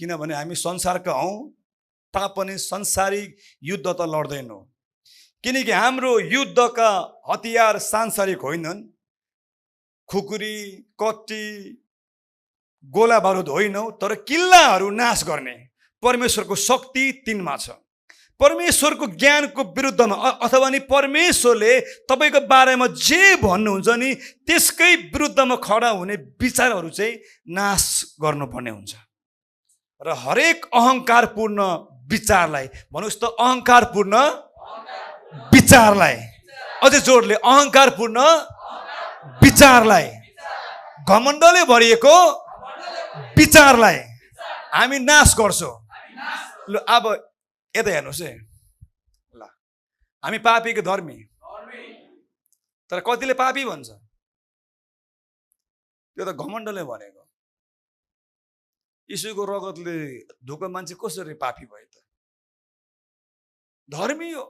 किनभने हामी संसारका हौँ तापनि संसारिक युद्ध त लड्दैनौँ, किनकि हाम्रो युद्धका हतियार सांसारिक होइनन्, खुकुरी कट्टी गोला बारुद होइनौ, तर किल्लाहरू नाश गर्ने परमेश्वरको शक्ति तिनमा छ। परमेश्वरको ज्ञानको विरुद्धमा अथवा नि परमेश्वरले तपाईको बारेमा जे भन्नुहुन्छ नि त्यसकै विरुद्धमा खडा हुने विचारहरू चाहिँ नाश गर्नुपर्ने हुन्छ। र हरेक अहंकारपूर्ण विचारलाई, भन्नुस् त अहंकारपूर्ण विचारलाई, अझै जोडले अहंकारपूर्ण विचारलाई, घमण्डले भरिएको विचारलाई हामी नाश गर्छौं। ल अब यता हेर्नुस् है, ल हामी पापी कि धर्मी? तर कतिले पापी भन्छ, त्यो त घमण्डले भनेको। यीशुको रगतले धोको मान्छे कसरी पापी भयो त? धर्मी हो।